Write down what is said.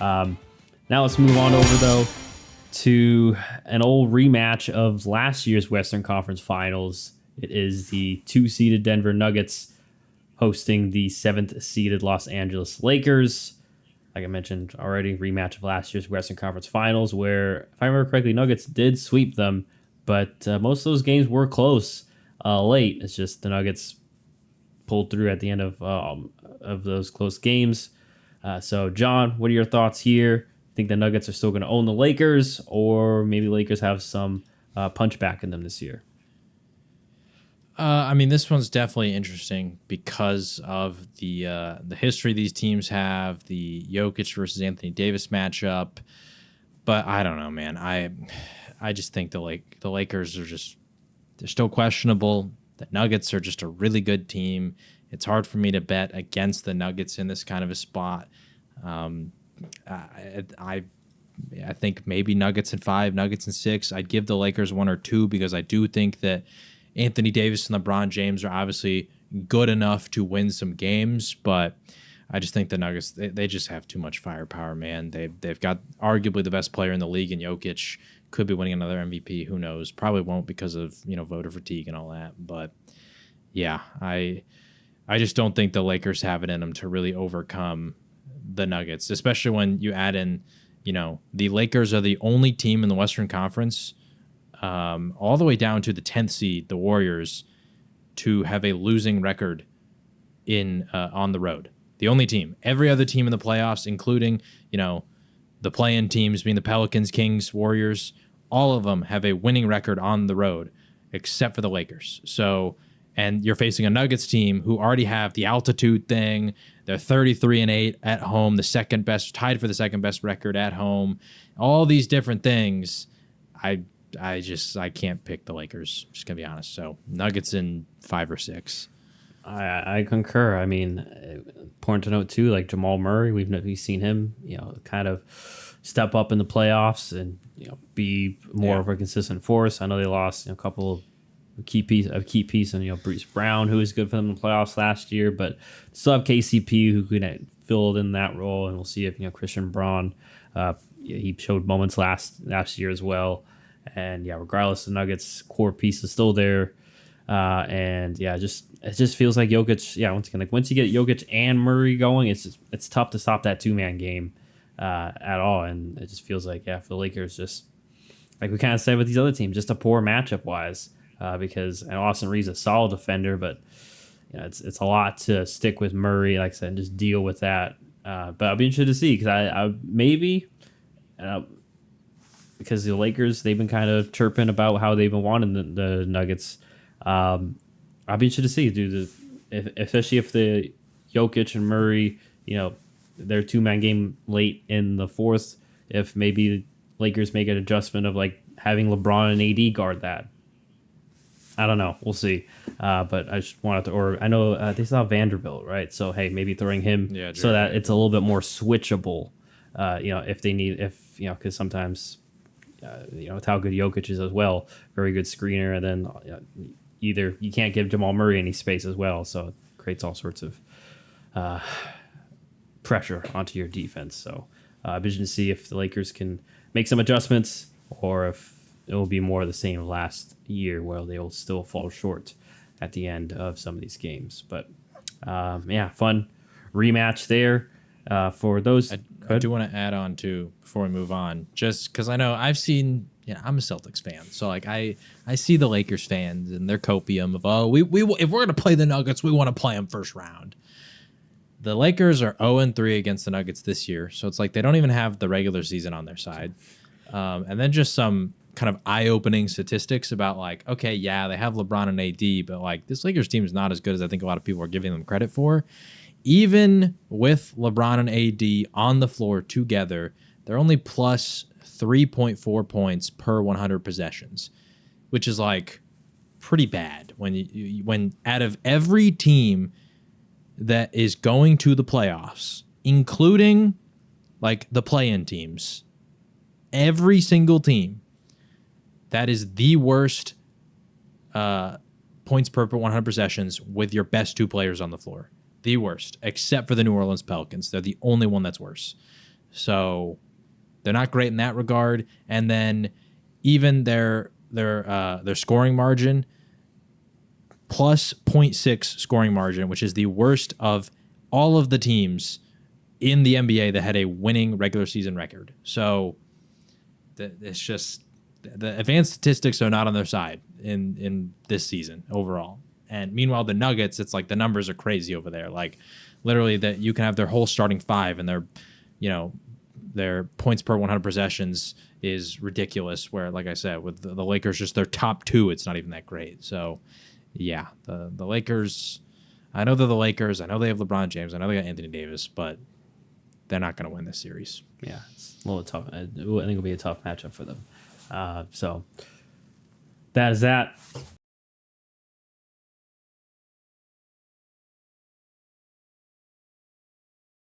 Now let's move on over, though, to an old rematch of last year's Western Conference Finals. It is the 2-seeded Denver Nuggets hosting the 7th-seeded Los Angeles Lakers. Like I mentioned already, rematch of last year's Western Conference Finals, where, if I remember correctly, Nuggets did sweep them, but most of those games were close late. It's just the Nuggets pulled through at the end of those close games. So, John, what are your thoughts here? Think the Nuggets are still going to own the Lakers, or maybe Lakers have some punch back in them this year? I mean, this one's definitely interesting because of the history these teams have, the Jokic versus Anthony Davis matchup. But I don't know, man. I just think the Lakers are they're still questionable. The Nuggets are just a really good team. It's hard for me to bet against the Nuggets in this kind of a spot. I think maybe Nuggets in 5, Nuggets in 6. I'd give the Lakers 1 or 2 because I do think that Anthony Davis and LeBron James are obviously good enough to win some games, but I just think the Nuggets, they just have too much firepower, man. They've got arguably the best player in the league in Jokic. Could be winning another MVP. Who knows? Probably won't because of voter fatigue and all that. But yeah, I just don't think the Lakers have it in them to really overcome the Nuggets, especially when you add in, the Lakers are the only team in the Western Conference, all the way down to the 10th seed, the Warriors, to have a losing record on the road. The only team. Every other team in the playoffs, including, the play-in teams being the Pelicans, Kings, Warriors, all of them have a winning record on the road, except for the Lakers. So, and you're facing a Nuggets team who already have the altitude thing. They're 33-8 at home, tied for the second best record at home. All these different things. I can't pick the Lakers. Just gonna be honest. So Nuggets in 5 or 6. I concur. I mean, important to note too, like Jamal Murray, we've seen him, kind of step up in the playoffs and be more of a consistent force. I know they lost a couple of key piece, and Bruce Brown, who was good for them in the playoffs last year, but still have KCP who could fill in that role, and we'll see if Christian Braun, he showed moments last year as well. And regardless, the Nuggets core piece is still there. And it just feels like Jokic. Once again, like once you get Jokic and Murray going, it's tough to stop that 2-man game at all. And it just feels like for the Lakers, just like we kind of said with these other teams, just a poor matchup wise. Because Austin Reeves is a solid defender, but it's a lot to stick with Murray, like I said, and just deal with that. But I'll be interested to see because I maybe. Because the Lakers, they've been kind of chirping about how they've been wanting the Nuggets. I'll be interested to see, especially if the Jokic and Murray, their 2-man game late in the fourth, if maybe Lakers make an adjustment of like having LeBron and AD guard that. I don't know. We'll see. But I just wanted to, or I know they still have Vanderbilt, right? So, hey, maybe throwing him so that it's a little bit more switchable, if they need, because sometimes, with how good Jokic is as well, very good screener, and then either you can't give Jamal Murray any space as well, so it creates all sorts of pressure onto your defense. So, vision to see if the Lakers can make some adjustments, or if it will be more of the same last year, where they will still fall short at the end of some of these games. But fun rematch there for those. I do want to add on too before we move on, just because I know I'm a Celtics fan, so like I see the Lakers fans and their copium of we if we're gonna play the Nuggets, we want to play them first round. The Lakers are 0-3 against the Nuggets this year, so it's like they don't even have the regular season on their side, and then just some kind of eye-opening statistics about like, okay, they have LeBron and AD, but like this Lakers team is not as good as I think a lot of people are giving them credit for. Even with LeBron and AD on the floor together, they're only plus 3.4 points per 100 possessions, which is like pretty bad when out of every team that is going to the playoffs, including like the play-in teams, every single team, that is the worst points per 100 possessions with your best 2 players on the floor. The worst, except for the New Orleans Pelicans. They're the only one that's worse. So they're not great in that regard. And then even their scoring margin, plus +0.6 scoring margin, which is the worst of all of the teams in the NBA that had a winning regular season record. So it's just the advanced statistics are not on their side in this season overall. And meanwhile, the Nuggets, it's like the numbers are crazy over there. Like literally that you can have their whole starting five and their points per 100 possessions is ridiculous. Where, like I said, with the Lakers, just their top two, it's not even that great. So yeah, the Lakers, I know they're the Lakers. I know they have LeBron James. I know they got Anthony Davis, but they're not going to win this series. Yeah, it's a little tough. I think it'll be a tough matchup for them. So that is that.